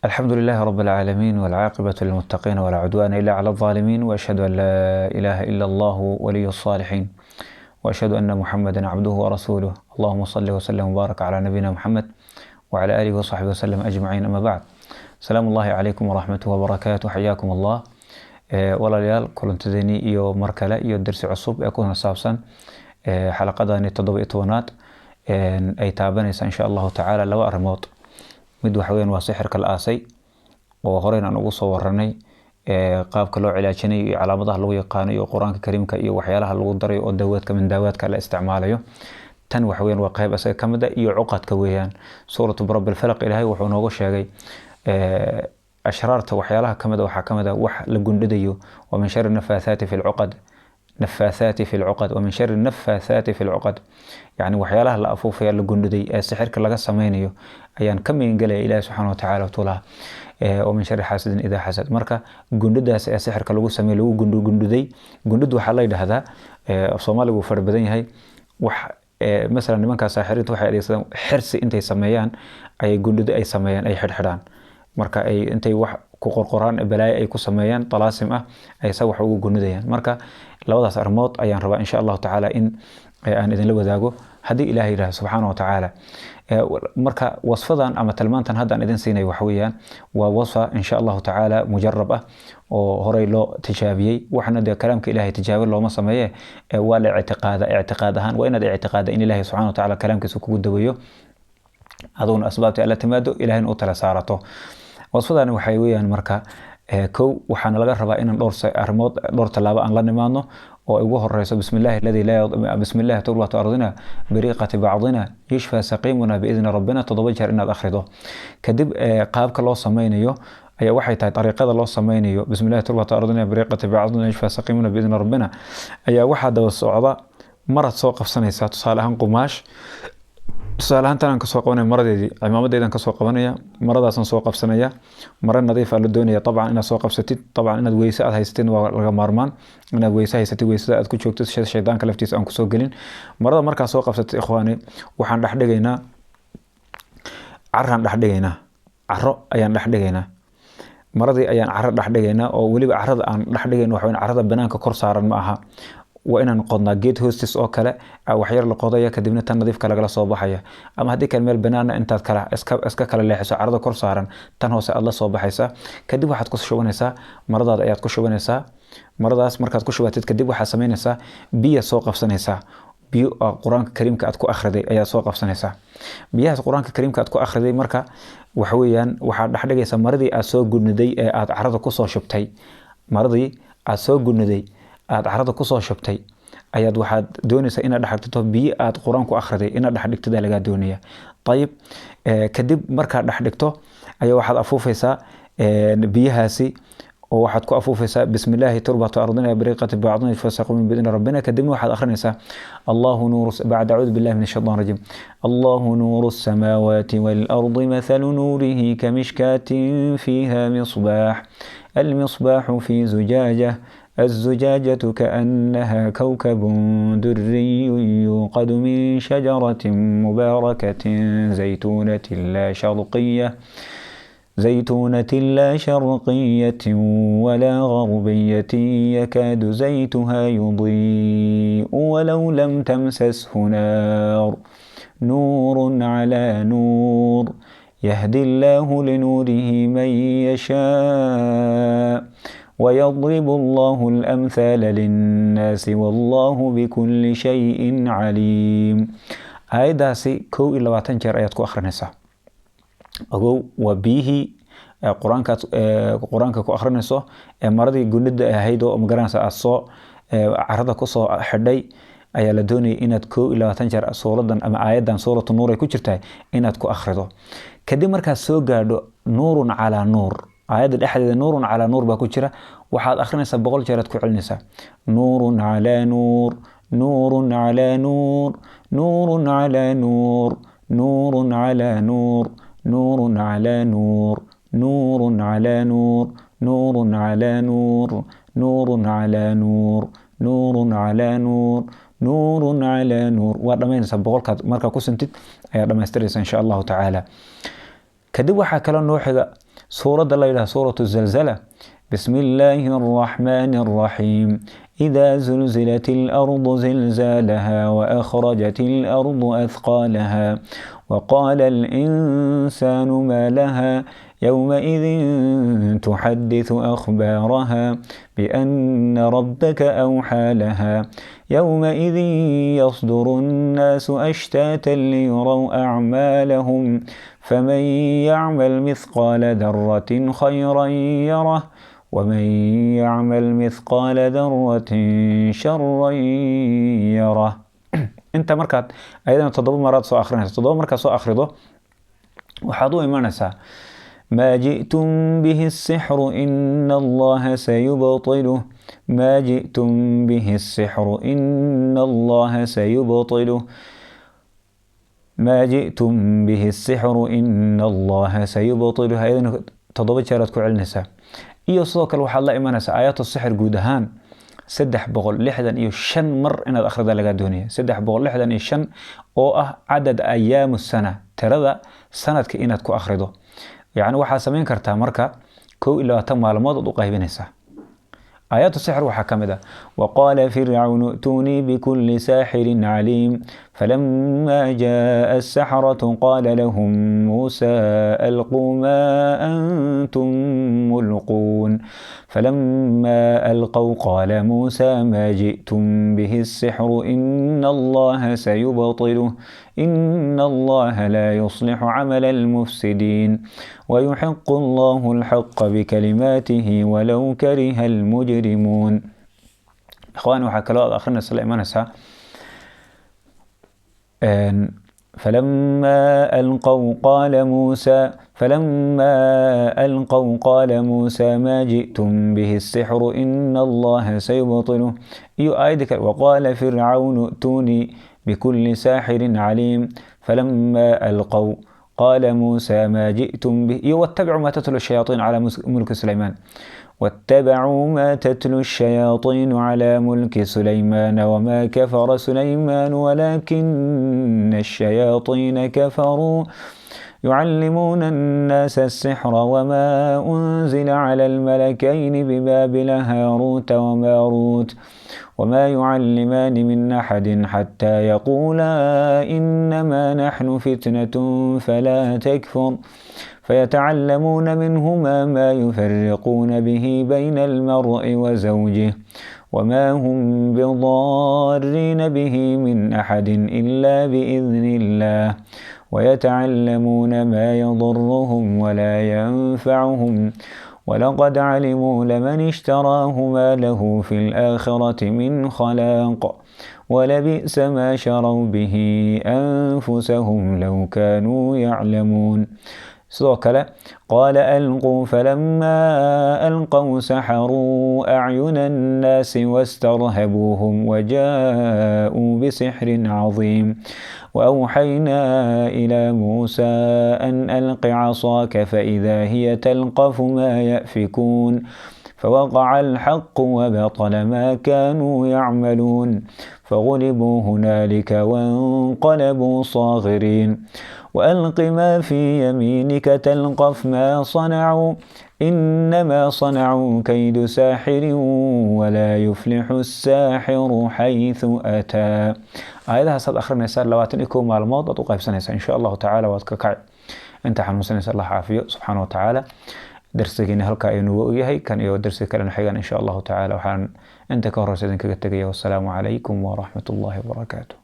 الحمد لله رب العالمين والعاقبة للمتقين ولا عدوان إلا على الظالمين وأشهد أن لا إله إلا الله ولي الصالحين وأشهد أن محمدا عبده ورسوله اللهم صل وسلم وبارك على نبينا محمد وعلى آله وصحبه وسلم أجمعين أما بعد سلام الله عليكم ورحمته وبركاته حياكم الله walaalyaal kulantadeeni iyo mar kale iyo darsi cusub ee ku saabsan xalaqadani 17aad ay taabanaysa insha Allah taala laba arrimood mid waxa weeyaan waa sixirka la aasay oo horeen aan ugu soo waranay qaabka loo cilaajinayo iyo calaamadaha lagu yaqaan iyo quraanka kariimka iyo waxyaalaha lagu daray oo dawaadka min dawaadka la isticmaalayo tan waxa weeyaan waa qayb asaga kamid ah iyo cuqadka weeyaan suuratu rabbil falaq ilaahay wuxuu noogu sheegay أشرارته وحيالها كمدا وح لجندديو ومن شر النفاثات في العقد ومن شر النفاثات في العقد يعني وحيالها لأفوفيا لجنددي السحر كلا سمينيو أيان كم ينقل إلى سبحانه وتعالى وطولها ومن شر حاسد إذا حسد مركا جندد السحر كلا سميلو جنددي جندد وحلاي هذا الصومالي وفرد بدني هاي وح مثلا لمن كساحرين توحي حرس أنت يسميان أي جندد أي سميان أي حدان marka ay intay wax ku qorqoraan balaay ay ku sameeyaan talaasim ah ay wax ugu gunudayaan marka labadaas armood ayaan rabaa insha Allah taala in aan idin la wadaago hadii Ilaahay raah subhanahu wa taala marka wasfadan ama talmaantan hadda aan idin siinay wax weeyaan waa wasfa insha Allah taala mujarrab ah oo horay loo tijaabiyay waxna de kalaamka Ilaahay tijaabo looma sameeyay waa la i'tiqaadahan waa inaad i'tiqaada in Ilaahay subhanahu wa taala kalaamkiisa kugu dawayo adoon asbaabta alla timaado Ilaahay uu tala saarato wasfadani waxay weeyaan marka kow waxaan laga rabaa inaan dhowr talaabo aan la nimaadno oo ugu horeyso bismillaah alladhi la bismillaah turbatu ardina bariqati ba'dina yashfa saqimuna biidna rabbina tadawjar inaad akhrido kadib qaabka loo sameeyo ayaa waxay tahay dariiqada loo sameeyo bismillaah turbatu ardina bariqati ba'dina yashfa saqimuna biidna rabbina ayaa waxa daba socda marad soo qabsanaysa tusaalahan qumaash tusaalahan tan ka soo qabanay maradeedii cimaamadeedan ka soo qabanaya maradaasan soo qabsanaya mara nadiif ah la doonaya tabcan inaad soo qabsatid tabcan inaad weysa aad haysatid waa laga maarmaan inaad weysa haysatid weysada aad ku joogtid shaydaanka laftiisa aan ku soo gelin marada marka soo qabsatid ikhwaani waxaan dhaxdhigaynaa carro ayaan dhaxdhigaynaa maradii ayaan carro dhaxdhigaynaa oo waliba carrada aan dhaxdhigayno waxa weyn carrada banaanka kor saaran ma aha وإن قدنا جيت هوستس أو كلا أو حير القضايا كدبنا تنظيف كلا جلس صباحية أما هذيك المال بنانا أنت كلا إسكا كلا اللي حسا عرض كورسارا تنهوس الله صباحيسا كدب واحد كوش شوانيسا مرضى آيات كوش شوانيسا مرضى أس مركز كوش واتد كدب واحد سمينيسا بيا سوق فسنيسا بيو قرآن الكريم كأتكو أخردي أيات سوق فسنيسا بيا القرآن الكريم كأتكو أخردي مركا وحويا وحد حدا جيسا مرضي أسوق جندي عرض كوسو شبتي مرضي أسوق جندي aad carrada ku soo shubtay ayaad waxaad doonaysaa inaad dhaxdigto biyo aad quraanku akhriday inaad dhaxdigtada laga doonaya tayib kadib marka dhaxdigto ayaa waxaad afuufaysaa biyahaasi oo waxaad ku afuufaysaa bismillaahi turbatu ardina bariqati ba'dina fasaqum bidna rabbina kadibna waxaad akhrinaysaa Allahu nuru ba'da a'udhu billahi minash shaytanir rajim Allahu nuru as-samawati wal ardi mathalu nurihi kamishkatin fiha misbah المصباح في زجاجة الزجاجة كأنها كوكب دري يوقد من شجرة مباركة زيتونة لا شرقية ولا غربية يكاد زيتها يضيء ولو لم تمسسه نور على نور يهدي الله لنوره من يشاء ويضرب الله الأمثال للناس والله بكل شيء عليم هيداسي كو إلا واتنجر آيات كو أخرنسا أقو وبيه قرآنك كو أخرنسا مرضي قلد هيدو مقرانسا أصو عرضا كو حدي ayaa la doonayay inaad koo ilaa 20 jeer suuradan ama aayadan suuratu nuur ay ku jirtay inaad ku akhrido kadib markaad soo gaadho nuurun ala nuur aayada dhexdeeda nuurun ala nuur baa ku jira waxaad akhrinaysaa 100 jeer aad ku celinaysaa nuurun ala nuur nuurun ala nuur nuurun ala nuur nuurun ala nuur nuurun ala nuur nuurun ala nuur nuurun ala nuur nuurun ala nuur nuurun ala nuur نور على نور ودمين سبقولك مركا كوسنتid ayaa dhameystiraysa insha Allah taala kadib waxa kala noo xiga سورة الله سورة الزلزلة. بسم الله الرحمن الرحيم. إذا زلزلت الأرض زلزالها وأخرجت الأرض أثقالها وقال الإنسان ما لها يومئذ تحدث أخبارها بأن ربك أوحى لها يومئذ يصدر الناس أشتاتا ليروا أعمالهم فمن يعمل مثقال ذرة خيرا يره ومن يعمل مثقال ذرة شرا يره. انت markaad ayadana 7 maraad soo akhrinayso 7 markaad soo akhrido waxaad u imanaysaa ما جئتم به السحر إن الله سيبطله ما جئتم به السحر إن الله سيبطله ما جئتم به السحر إن الله سيبطله. ayadana 7 jeer aad ku celinaysaa. iyo sidoo kale waxaad la imanaysaa aayaatu sixir guud ahaan 365 mar inaad akhrida laga doonaya 365 oo ah cadad ayaamu sana tirada sanadka inaad ku akhrido. يعني waxaa sameyn kartaa marka 21 maalmood u qaybinaysaa. آيات السحر وحكمدا. وقال فرعون ائتوني بكل ساحر عليم فلما جاء السحرة قال لهم موسى ألقوا ما أنتم ملقون فلما ألقوا قال موسى ما جئتم به السحر إن الله سيبطله إن الله لا يصلح عمل المفسدين ويحق الله الحق بكلماته ولو كره المجرمون. إخواني وحكلات آخرنا سليمان سا فلما ألقوا قال موسى ما جئتم به السحر إن الله سيبطله. آيدك وقال فرعون ائتوني بكل ساحر عليم فلما ألقوا قال موسى ما جئتم به واتبعوا ما تتلو الشياطين على ملك سليمان واتبعوا ما تتلو الشياطين على ملك سليمان وما كفر سليمان ولكن الشياطين كفروا يعلمون الناس السحر وما أنزل على الملكين ببابل هاروت وماروت وما يعلمان من أحد حتى يقولا إنما نحن فتنة فلا تكفر فيتعلمون منهما ما يفرقون به بين المرء وزوجه وما هم بضارين به من أحد إلا بإذن الله ويتعلمون ما يضرهم ولا ينفعهم ولقد علموا لمن اشتراه ما له في الآخرة من خلاق ولبئس ما شروا به أنفسهم لو كانوا يعلمون. سوكلا قال ألقوا فلما ألقوا سحروا أعين الناس واسترهبوهم وجاءوا بسحر عظيم وأوحينا إلى موسى أن ألق عصاك فإذا هي تلقف ما يأفكون فوقع الحق وبطل ما كانوا يعملون فغلبوا هنالك وانقلبوا صاغرين وألق ما في يمينك تلقف ما صنعوا إنما صنعوا كيد ساحر ولا يفلح الساحر حيث أتى. آياتها صد أخرنا يسار لواتنكم مع الموضة وقيب سنة إن شاء الله تعالى واتككع انت حمسنا يسار الله عافية سبحانه وتعالى. درسكين هلكا إنه ويهي كان يو درسك لنا حيان إن شاء الله تعالى وحان انت كهر سيدنك والسلام عليكم ورحمة الله وبركاته.